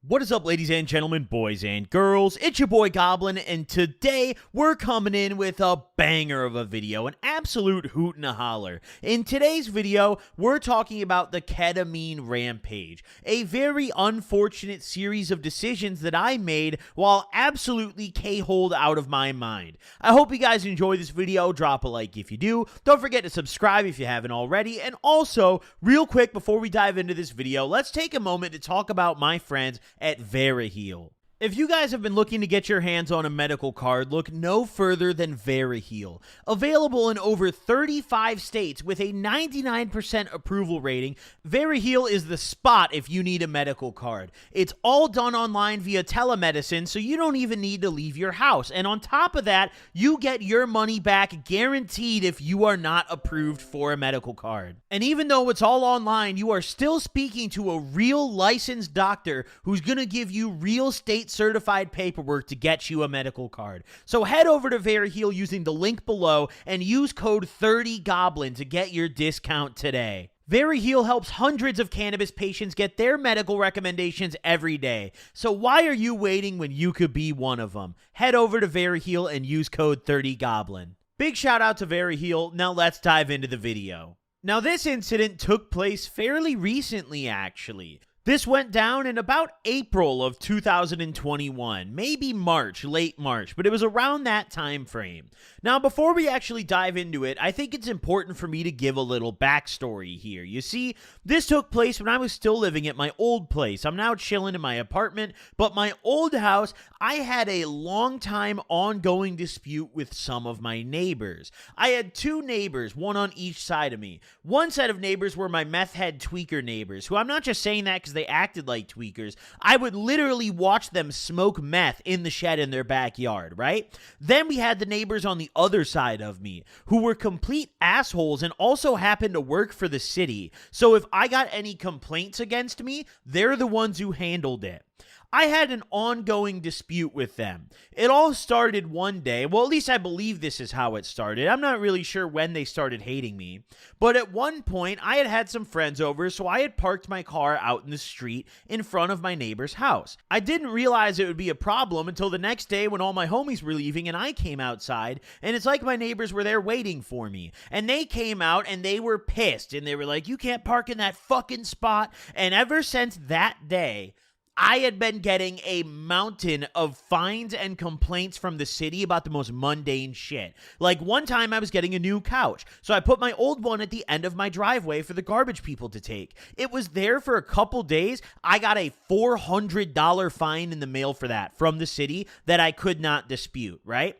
What is up, ladies and gentlemen, boys and girls? It's your boy Goblin, and today we're coming in with a banger of a video, an absolute hoot and a holler. In today's video, we're talking about the Ketamine Rampage, a very unfortunate series of decisions that I made while absolutely K-holed out of my mind. I hope you guys enjoy this video. Drop a like if you do. Don't forget to subscribe if you haven't already. And also, real quick before we dive into this video, let's take a moment to talk about my friends at VeriHeal. If you guys have been looking to get your hands on a medical card, look no further than VeriHeal. Available in over 35 states with a 99% approval rating, VeriHeal is the spot if you need a medical card. It's all done online via telemedicine, so you don't even need to leave your house. And on top of that, you get your money back guaranteed if you are not approved for a medical card. And even though it's all online, you are still speaking to a real licensed doctor who's going to give you real state certified paperwork to get you a medical card. So head over to VeriHeal using the link below and use code 30GOBLIN to get your discount today. VeriHeal helps hundreds of cannabis patients get their medical recommendations every day. So why are you waiting when you could be one of them? Head over to VeriHeal and use code 30GOBLIN. Big shout out to VeriHeal. Now let's dive into the video. Now this incident took place fairly recently, actually. This went down in about April of 2021, maybe March, late March, but it was around that time frame. Now, before we actually dive into it, I think it's important for me to give a little backstory here. You see, this took place when I was still living at my old place. I'm now chilling in my apartment, but my old house, I had a long time ongoing dispute with some of my neighbors. I had two neighbors, one on each side of me. One set of neighbors were my meth head tweaker neighbors, who I'm not just saying that because they acted like tweakers. I would literally watch them smoke meth in the shed in their backyard, right? Then we had the neighbors on the other side of me who were complete assholes and also happened to work for the city. So if I got any complaints against me, they're the ones who handled it. I had an ongoing dispute with them. It all started one day. Well, at least I believe this is how it started. I'm not really sure when they started hating me. But at one point, I had some friends over, so I had parked my car out in the street in front of my neighbor's house. I didn't realize it would be a problem until the next day when all my homies were leaving and I came outside, and it's like my neighbors were there waiting for me. And they came out and they were pissed, and they were like, "You can't park in that fucking spot." And ever since that day, I had been getting a mountain of fines and complaints from the city about the most mundane shit. Like one time I was getting a new couch, so I put my old one at the end of my driveway for the garbage people to take. It was there for a couple days. I got a $400 fine in the mail for that from the city that I could not dispute, right?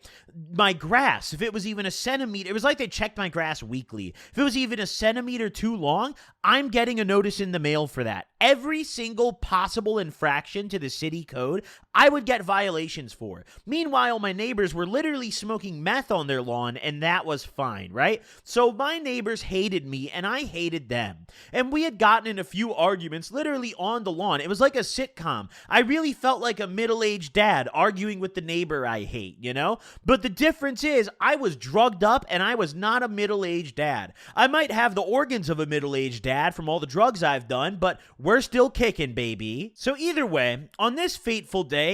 My grass, if it was even a centimeter, it was like they checked my grass weekly. If it was even a centimeter too long, I'm getting a notice in the mail for that. Every single possible infraction to the city code, I would get violations for. Meanwhile, my neighbors were literally smoking meth on their lawn, and that was fine, right? So my neighbors hated me, and I hated them. And we had gotten in a few arguments literally on the lawn. It was like a sitcom. I really felt like a middle-aged dad arguing with the neighbor I hate, you know? But the difference is, I was drugged up, and I was not a middle-aged dad. I might have the organs of a middle-aged dad from all the drugs I've done, but we're still kicking, baby. So either way, on this fateful day,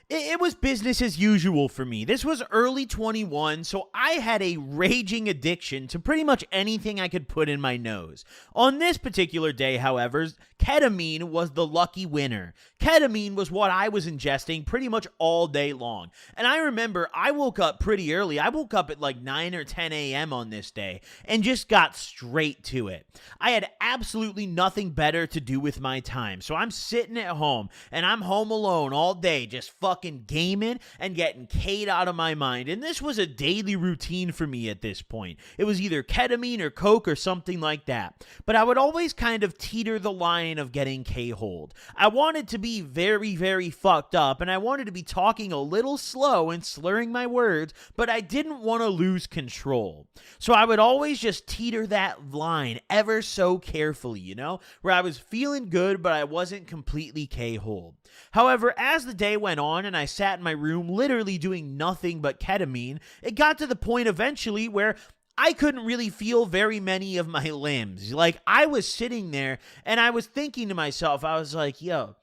it was business as usual for me. This was early 21, so I had a raging addiction to pretty much anything I could put in my nose. On this particular day, however, ketamine was the lucky winner. Ketamine was what I was ingesting pretty much all day long. And I remember I woke up pretty early. I woke up at like 9 or 10 a.m. on this day and just got straight to it. I had absolutely nothing better to do with my time. So I'm sitting at home and I'm home alone all day just fucking gaming and getting K'd out of my mind. And this was a daily routine for me at this point. It was either ketamine or coke or something like that. But I would always kind of teeter the line of getting K-holed. I wanted to be very, very fucked up, and I wanted to be talking a little slow and slurring my words, but I didn't want to lose control. So I would always just teeter that line ever so carefully, where I was feeling good, but I wasn't completely K-holed. However, as the day went on and I sat in my room literally doing nothing but ketamine, it got to the point eventually where I couldn't really feel very many of my limbs. Like, I was sitting there and I was thinking to myself, I was like, yo,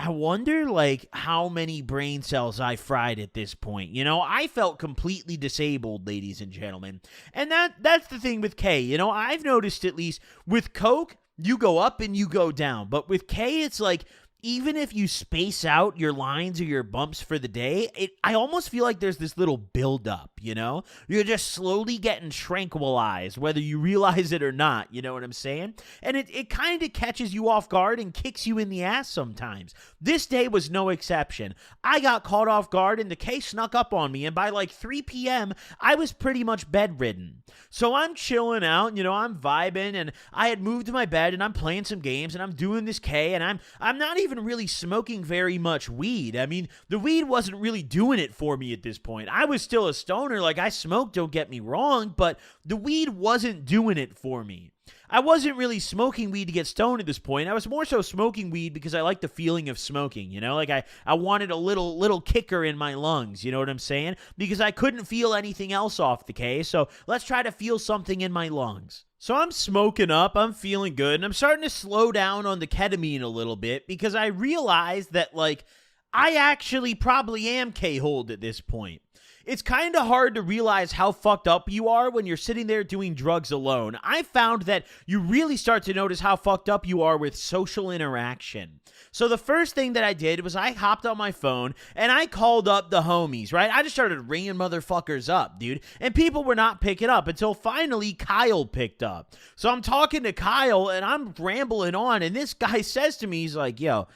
I wonder, like, how many brain cells I fried at this point. You know, I felt completely disabled, ladies and gentlemen. And that's the thing with K. You know, I've noticed, at least with Coke, you go up and you go down. But with K, it's like, even if you space out your lines or your bumps for the day, I almost feel like there's this little buildup, you know? You're just slowly getting tranquilized, whether you realize it or not, you know what I'm saying? And it kind of catches you off guard and kicks you in the ass sometimes. This day was no exception. I got caught off guard and the K snuck up on me, and by like 3 p.m., I was pretty much bedridden. So I'm chilling out, you know, I'm vibing, and I had moved to my bed, and I'm playing some games, and I'm doing this K, and I'm not even really smoking very much weed. I mean, the weed wasn't really doing it for me at this point. I was still a stoner. Like, I smoked, don't get me wrong, but the weed wasn't doing it for me. I wasn't really smoking weed to get stoned at this point. I was more so smoking weed because I like the feeling of smoking, you know? Like, I wanted a little kicker in my lungs, you know what I'm saying? Because I couldn't feel anything else off the K, so let's try to feel something in my lungs. So I'm smoking up, I'm feeling good, and I'm starting to slow down on the ketamine a little bit because I realized that, like, I actually probably am K-holed at this point. It's kind of hard to realize how fucked up you are when you're sitting there doing drugs alone. I found that you really start to notice how fucked up you are with social interaction. So the first thing that I did was I hopped on my phone and I called up the homies, right? I just started ringing motherfuckers up, dude. And people were not picking up until finally Kyle picked up. So I'm talking to Kyle and I'm rambling on, and this guy says to me, he's like, yo,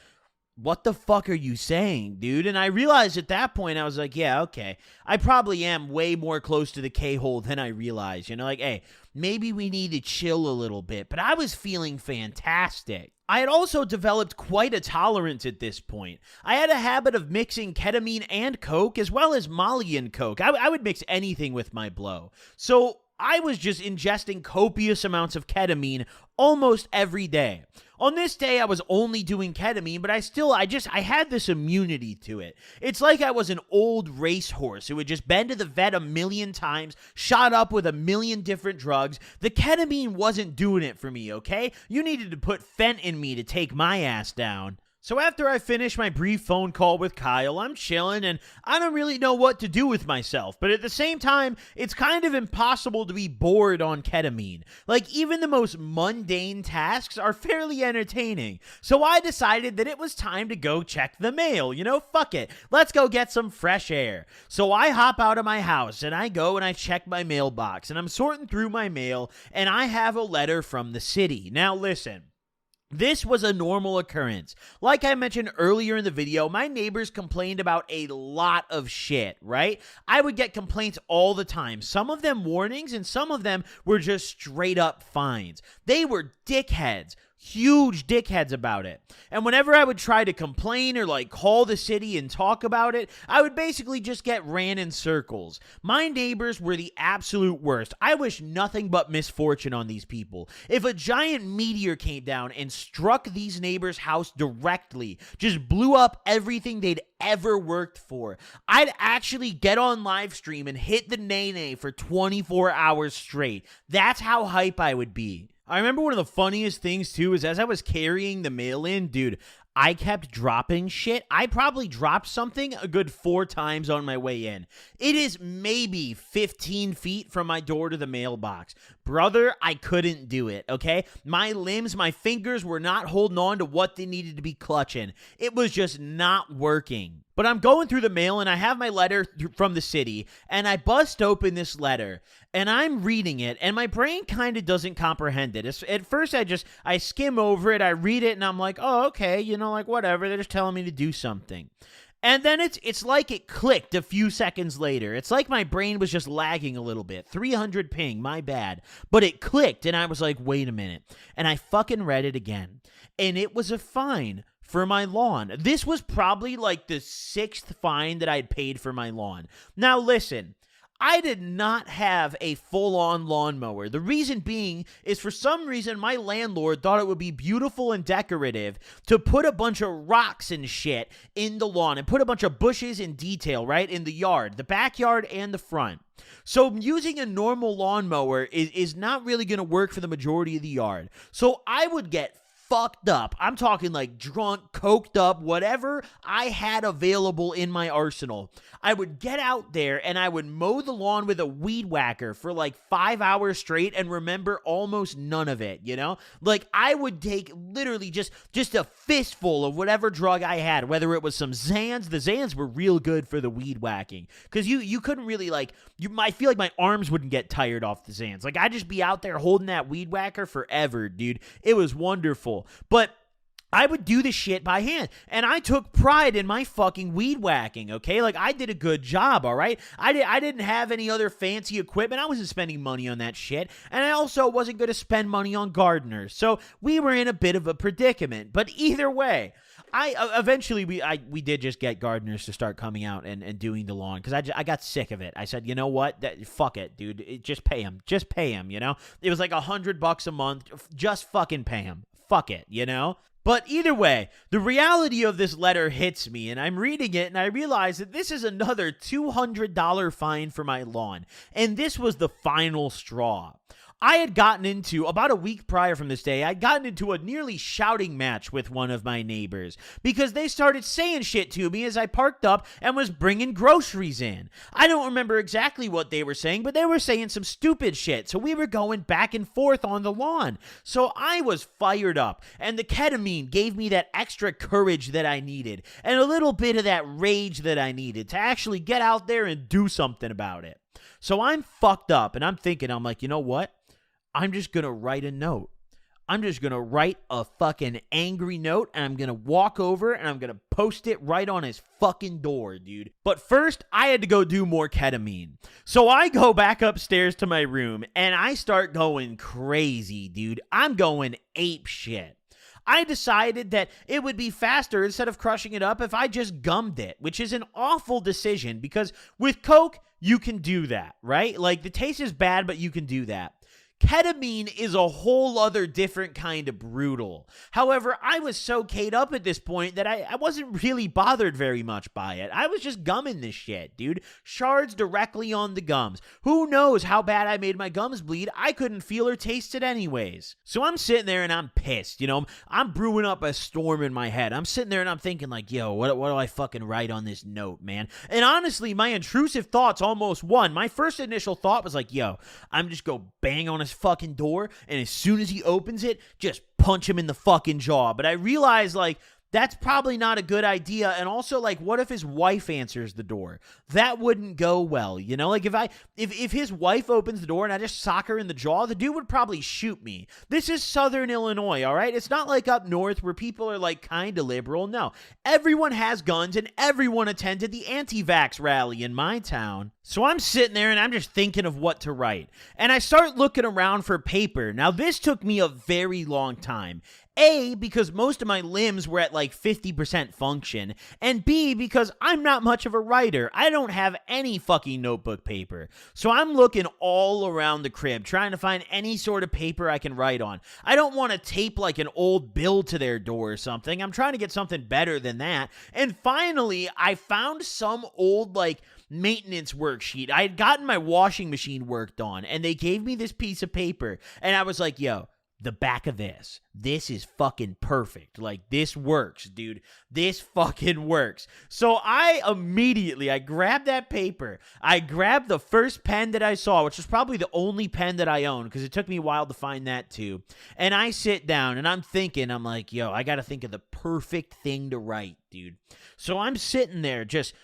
what the fuck are you saying, dude? And I realized at that point, I was like, yeah, okay. I probably am way more close to the K-hole than I realized. You know, like, hey, maybe we need to chill a little bit. But I was feeling fantastic. I had also developed quite a tolerance at this point. I had a habit of mixing ketamine and coke, as well as Molly and coke. I would mix anything with my blow. So I was just ingesting copious amounts of ketamine almost every day. On this day, I was only doing ketamine, but I had this immunity to it. It's like I was an old racehorse who had just been to the vet a million times, shot up with a million different drugs. The ketamine wasn't doing it for me, okay? You needed to put fent in me to take my ass down. So after I finish my brief phone call with Kyle, I'm chilling and I don't really know what to do with myself. But at the same time, it's kind of impossible to be bored on ketamine. Like, even the most mundane tasks are fairly entertaining. So I decided that it was time to go check the mail. You know, fuck it. Let's go get some fresh air. So I hop out of my house and I go and I check my mailbox. And I'm sorting through my mail and I have a letter from the city. Now listen. This was a normal occurrence. Like I mentioned earlier in the video, my neighbors complained about a lot of shit, right? I would get complaints all the time. Some of them warnings and some of them were just straight up fines. They were dickheads. Huge dickheads about it. And whenever I would try to complain or like call the city and talk about it, I would basically just get ran in circles. My neighbors were the absolute worst. I wish nothing but misfortune on these people. If a giant meteor came down and struck these neighbors' house directly, just blew up everything they'd ever worked for, I'd actually get on live stream and hit the nay-nay for 24 hours straight. That's how hype I would be. I remember one of the funniest things, too, is as I was carrying the mail in, dude, I kept dropping shit. I probably dropped something a good 4 times on my way in. It is maybe 15 feet from my door to the mailbox. Brother, I couldn't do it, okay? My limbs, my fingers were not holding on to what they needed to be clutching. It was just not working. But I'm going through the mail and I have my letter from the city and I bust open this letter and I'm reading it and my brain kind of doesn't comprehend it. At first I skim over it, I read it and I'm like, oh, okay, you know, like whatever, they're just telling me to do something. And then it's like it clicked a few seconds later. It's like my brain was just lagging a little bit. 300 ping, my bad. But it clicked and I was like, wait a minute. And I fucking read it again. And it was a fine for my lawn. This was probably like the 6th fine that I'd paid for my lawn. Now listen, I did not have a full-on lawnmower. The reason being is for some reason my landlord thought it would be beautiful and decorative to put a bunch of rocks and shit in the lawn and put a bunch of bushes in detail, right, in the yard, the backyard and the front. So using a normal lawnmower is not really going to work for the majority of the yard. So I would get fucked up. I'm talking like drunk, coked up, whatever I had available in my arsenal. I would get out there and I would mow the lawn with a weed whacker for like 5 hours straight and remember almost none of it, you know? Like I would take literally just a fistful of whatever drug I had, whether it was some Zans. The Zans were real good for the weed whacking because you couldn't really I feel like my arms wouldn't get tired off the Zans. Like I'd just be out there holding that weed whacker forever, dude. It was wonderful. But I would do the shit by hand, and I took pride in my fucking weed whacking, okay? Like, I did a good job, all right? I didn't have any other fancy equipment. I wasn't spending money on that shit, and I also wasn't going to spend money on gardeners, so we were in a bit of a predicament. But either way, eventually we did just get gardeners to start coming out and doing the lawn, because I got sick of it. I said, you know what? Fuck it, dude. Just pay him, you know? It was like $100 a month. Just fucking pay him. Fuck it, you know? But either way, the reality of this letter hits me, and I'm reading it, and I realize that this is another $200 fine for my lawn, and this was the final straw. I had gotten into, about a week prior from this day, I'd gotten into a nearly shouting match with one of my neighbors because they started saying shit to me as I parked up and was bringing groceries in. I don't remember exactly what they were saying, but they were saying some stupid shit, so we were going back and forth on the lawn. So I was fired up, and the ketamine gave me that extra courage that I needed and a little bit of that rage that I needed to actually get out there and do something about it. So I'm fucked up, and I'm thinking, I'm like, you know what? I'm just going to write a note. I'm just going to write a fucking angry note, and I'm going to walk over, and I'm going to post it right on his fucking door, dude. But first, I had to go do more ketamine. So I go back upstairs to my room, and I start going crazy, dude. I'm going ape shit. I decided that it would be faster instead of crushing it up if I just gummed it, which is an awful decision because with Coke, you can do that, right? Like the taste is bad, but you can do that. Ketamine is a whole other different kind of brutal. However, I was so K'd up at this point that I wasn't really bothered very much by it. I was just gumming this shit, dude. Shards directly on the gums. Who knows how bad I made my gums bleed? I couldn't feel or taste it anyways. So I'm sitting there and I'm pissed, you know. I'm brewing up a storm in my head. I'm sitting there and I'm thinking like, yo, what do I fucking write on this note, man? And honestly, my intrusive thoughts almost won. My first initial thought was like, yo, I'm just go bang on his fucking door, and as soon as he opens it, just punch him in the fucking jaw. But I realized, like, that's probably not a good idea. And also, like, what if his wife answers the door? That wouldn't go well, you know? Like, if his wife opens the door and I just sock her in the jaw, the dude would probably shoot me. This is Southern Illinois, all right? It's not like up north where people are, like, kind of liberal. No. Everyone has guns, and everyone attended the anti-vax rally in my town. So I'm sitting there, and I'm just thinking of what to write. And I start looking around for paper. Now, this took me a very long time. A, because most of my limbs were at like 50% function, and B, because I'm not much of a writer. I don't have any fucking notebook paper. So I'm looking all around the crib, trying to find any sort of paper I can write on. I don't want to tape like an old bill to their door or something. I'm trying to get something better than that. And finally, I found some old like maintenance worksheet. I had gotten my washing machine worked on, and they gave me this piece of paper, and I was like, yo, the back of this is fucking perfect. Like, this works, dude. This fucking works. So I grabbed that paper. I grabbed the first pen that I saw, which was probably the only pen that I own, because it took me a while to find that too. And I sit down and I'm thinking, I'm like, yo, I got to think of the perfect thing to write, dude. So I'm sitting there just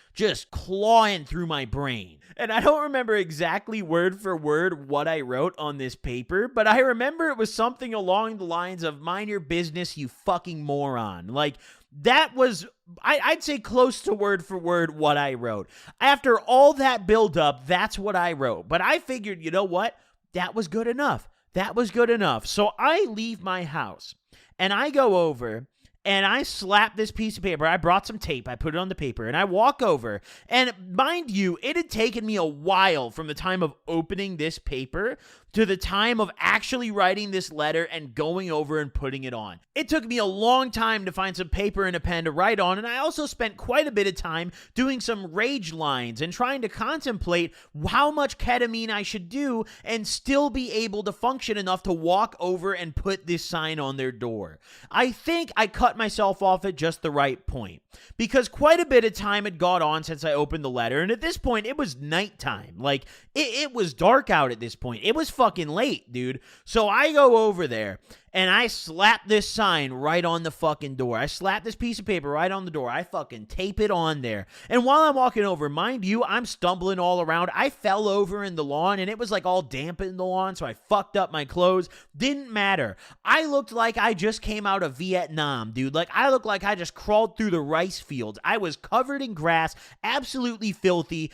clawing through my brain. And I don't remember exactly word for word what I wrote on this paper, but I remember it was something along the lines of mind your business, you fucking moron. Like, that was, I'd say close to word for word what I wrote. After all that build up, that's what I wrote. But I figured, you know what? That was good enough. That was good enough. So I leave my house and I go over and I slapped this piece of paper. I brought some tape. I put it on the paper, and I walk over. And mind you, it had taken me a while from the time of opening this paper to the time of actually writing this letter and going over and putting it on. It took me a long time to find some paper and a pen to write on, and I also spent quite a bit of time doing some rage lines and trying to contemplate how much ketamine I should do and still be able to function enough to walk over and put this sign on their door. I think I cut myself off at just the right point, because quite a bit of time had gone on since I opened the letter, and at this point, it was nighttime. Like, it was dark out at this point. It was fucking late, dude. So I go over there, and I slap this sign right on the fucking door. I slap this piece of paper right on the door. I fucking tape it on there. And while I'm walking over, mind you, I'm stumbling all around. I fell over in the lawn, and it was like all damp in the lawn, so I fucked up my clothes. Didn't matter. I looked like I just came out of Vietnam, dude. Like, I looked like I just crawled through the rice fields. I was covered in grass, absolutely filthy,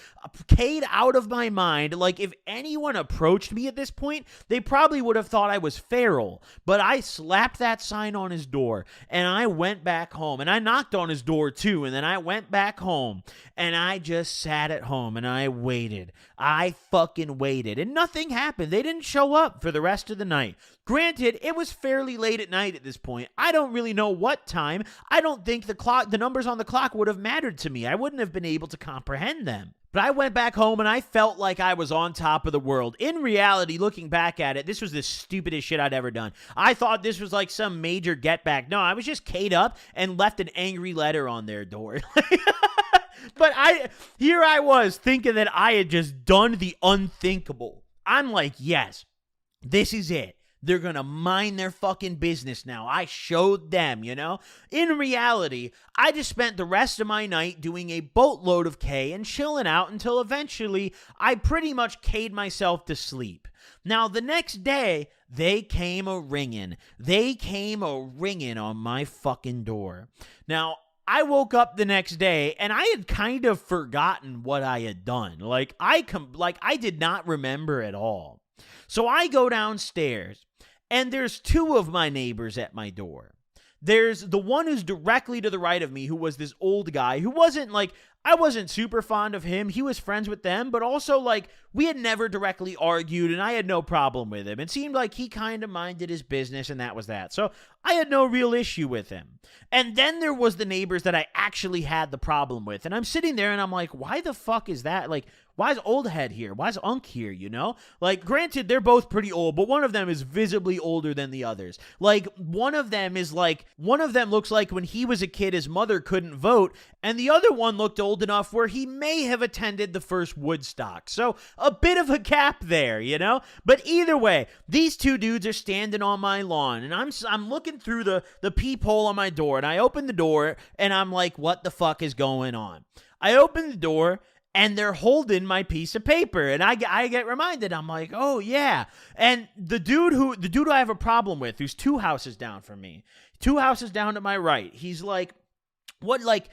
K'd out of my mind. Like, if anyone approached me at this point, they probably would have thought I was feral. But I slapped that sign on his door, and I went back home, and I knocked on his door too, and then I went back home, and I just sat at home, and I waited. I fucking waited, and nothing happened. They didn't show up for the rest of the night. Granted, it was fairly late at night at this point. I don't really know what time. I don't think the numbers on the clock would have mattered to me. I wouldn't have been able to comprehend them. But I went back home and I felt like I was on top of the world. In reality, looking back at it, this was the stupidest shit I'd ever done. I thought this was like some major get back. No, I was just K'd up and left an angry letter on their door. But here I was thinking that I had just done the unthinkable. I'm like, yes, this is it. They're going to mind their fucking business now. I showed them, you know? In reality, I just spent the rest of my night doing a boatload of K and chilling out until eventually I pretty much K'd myself to sleep. Now, the next day, they came a-ringing. They came a-ringing on my fucking door. Now, I woke up the next day and I had kind of forgotten what I had done. Like I did not remember at all. So I go downstairs, and there's two of my neighbors at my door. There's the one who's directly to the right of me, who was this old guy who wasn't like, I wasn't super fond of him. He was friends with them, but also like we had never directly argued, and I had no problem with him. It seemed like he kind of minded his business, and that was that. So I had no real issue with him. And then there was the neighbors that I actually had the problem with. And I'm sitting there and I'm like, why the fuck is that? Like, why is old head here? Why is Unk here, you know? Like, granted, they're both pretty old, but one of them is visibly older than the others. Like, one of them looks like when he was a kid, his mother couldn't vote, and the other one looked old enough where he may have attended the first Woodstock. So, a bit of a gap there, you know? But either way, these two dudes are standing on my lawn, and I'm looking through the peephole on my door, and I open the door, and I'm like, what the fuck is going on? I open the door, and they're holding my piece of paper, and I get reminded. I'm like, oh yeah. And the dude who I have a problem with, who's 2 houses down from me, 2 houses down to my right, he's like, what, like,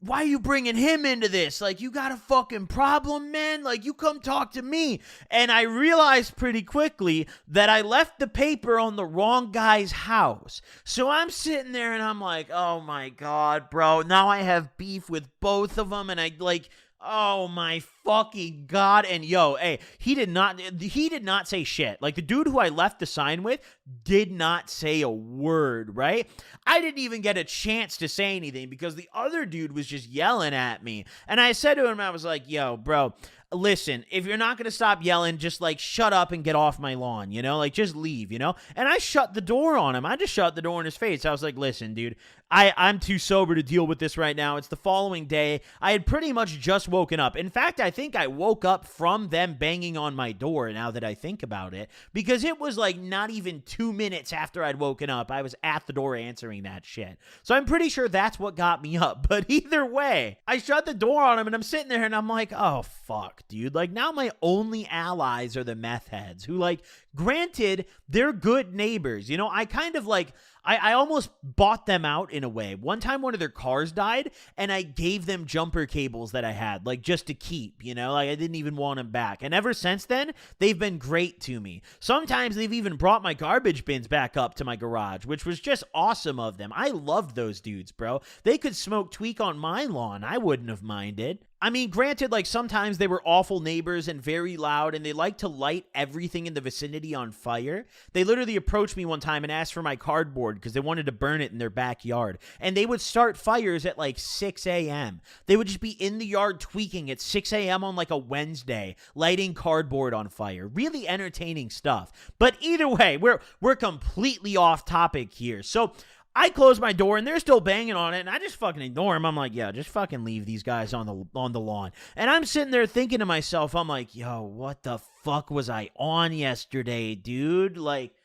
why are you bringing him into this? Like, you got a fucking problem, man? Like, you come talk to me. And I realized pretty quickly that I left the paper on the wrong guy's house. So I'm sitting there and I'm like, oh my God, bro. Now I have beef with both of them, and I like, oh my fucking God. And yo, hey, he did not say shit. Like, the dude who I left the sign with did not say a word, right? I didn't even get a chance to say anything because the other dude was just yelling at me. And I said to him, I was like, yo, bro, listen, if you're not going to stop yelling, just like shut up and get off my lawn, you know, like just leave, you know? And I shut the door on him. I just shut the door in his face. I was like, listen, dude, I'm too sober to deal with this right now. It's the following day. I had pretty much just woken up. In fact, I think I woke up from them banging on my door, now that I think about it, because it was like not even 2 minutes after I'd woken up, I was at the door answering that shit. So I'm pretty sure that's what got me up. But either way, I shut the door on him and I'm sitting there and I'm like, oh, fuck, dude. Like, now my only allies are the meth heads who, like, granted, they're good neighbors. You know, I kind of like, I almost bought them out in a way. One time one of their cars died, and I gave them jumper cables that I had, like, just to keep, you know? Like, I didn't even want them back. And ever since then, they've been great to me. Sometimes they've even brought my garbage bins back up to my garage, which was just awesome of them. I loved those dudes, bro. They could smoke tweak on my lawn. I wouldn't have minded. I mean, granted, like, sometimes they were awful neighbors and very loud, and they like to light everything in the vicinity on fire. They literally approached me one time and asked for my cardboard because they wanted to burn it in their backyard. And they would start fires at like 6 a.m. They would just be in the yard tweaking at 6 a.m. on like a Wednesday, lighting cardboard on fire. Really entertaining stuff. But either way, we're completely off topic here. So I close my door, and they're still banging on it, and I just fucking ignore them. I'm like, yeah, just fucking leave these guys on the lawn. And I'm sitting there thinking to myself, I'm like, yo, what the fuck was I on yesterday, dude? Like,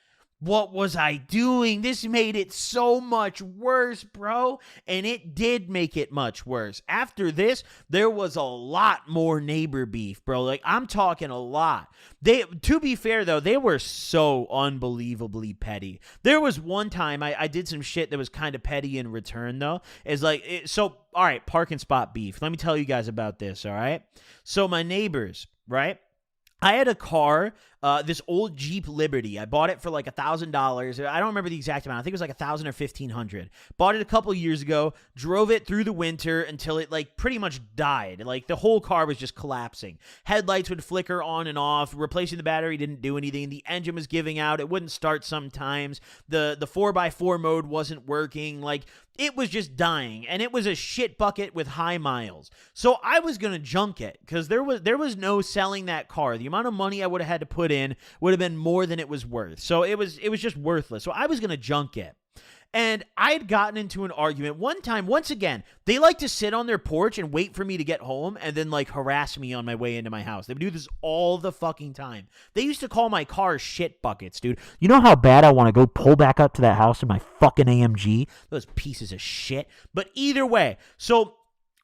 what was I doing? This made it so much worse, bro. And it did make it much worse. After this, there was a lot more neighbor beef, bro. Like, I'm talking a lot. To be fair, though, they were so unbelievably petty. There was one time I did some shit that was kind of petty in return, though. All right, parking spot beef. Let me tell you guys about this, all right? So my neighbors, right? I had a car, this old Jeep Liberty. I bought it for like $1,000. I don't remember the exact amount. I think it was like $1,000 or $1,500. Bought it a couple years ago. Drove it through the winter until it like pretty much died. Like the whole car was just collapsing. Headlights would flicker on and off. Replacing the battery didn't do anything. The engine was giving out. It wouldn't start sometimes. The 4x4 mode wasn't working. Like, it was just dying, and it was a shit bucket with high miles. So I was going to junk it because there was no selling that car. The amount of money I would have had to put in would have been more than it was worth. So it was just worthless. So I was going to junk it. And I had gotten into an argument one time. Once again, they like to sit on their porch and wait for me to get home and then like harass me on my way into my house. They would do this all the fucking time. They used to call my car shit buckets, dude. You know how bad I want to go pull back up to that house in my fucking AMG? Those pieces of shit. But either way, so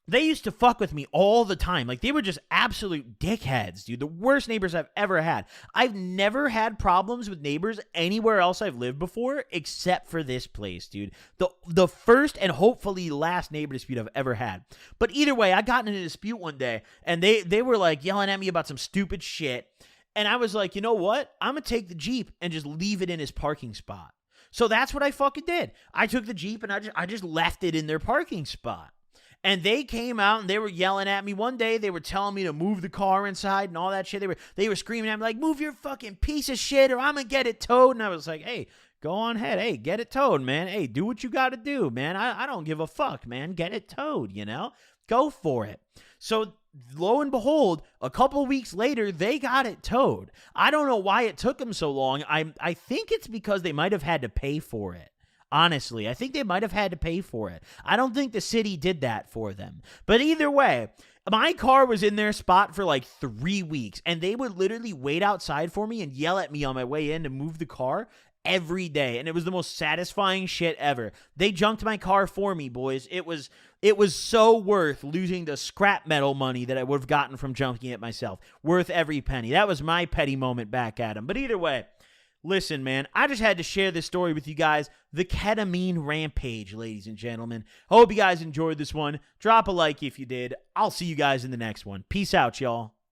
they used to fuck with me all the time. Like, they were just absolute dickheads, dude. The worst neighbors I've ever had. I've never had problems with neighbors anywhere else I've lived before except for this place, dude. The first and hopefully last neighbor dispute I've ever had. But either way, I got in a dispute one day, and they were, like, yelling at me about some stupid shit. And I was like, you know what? I'm going to take the Jeep and just leave it in his parking spot. So that's what I fucking did. I took the Jeep, and I just left it in their parking spot. And they came out and they were yelling at me. One day they were telling me to move the car inside and all that shit. They were screaming at me like, move your fucking piece of shit or I'm going to get it towed. And I was like, hey, go on ahead. Hey, get it towed, man. Hey, do what you got to do, man. I don't give a fuck, man. Get it towed, you know? Go for it. So lo and behold, a couple of weeks later, they got it towed. I don't know why it took them so long. I think it's because they might have had to pay for it. Honestly, I think they might have had to pay for it. I don't think the city did that for them. But either way, my car was in their spot for like 3 weeks, and they would literally wait outside for me and yell at me on my way in to move the car every day, and it was the most satisfying shit ever. They junked my car for me, boys. It was so worth losing the scrap metal money that I would have gotten from junking it myself. Worth every penny. That was my petty moment back at them. But either way, listen, man, I just had to share this story with you guys. The Ketamine Rampage, ladies and gentlemen. Hope you guys enjoyed this one. Drop a like if you did. I'll see you guys in the next one. Peace out, y'all.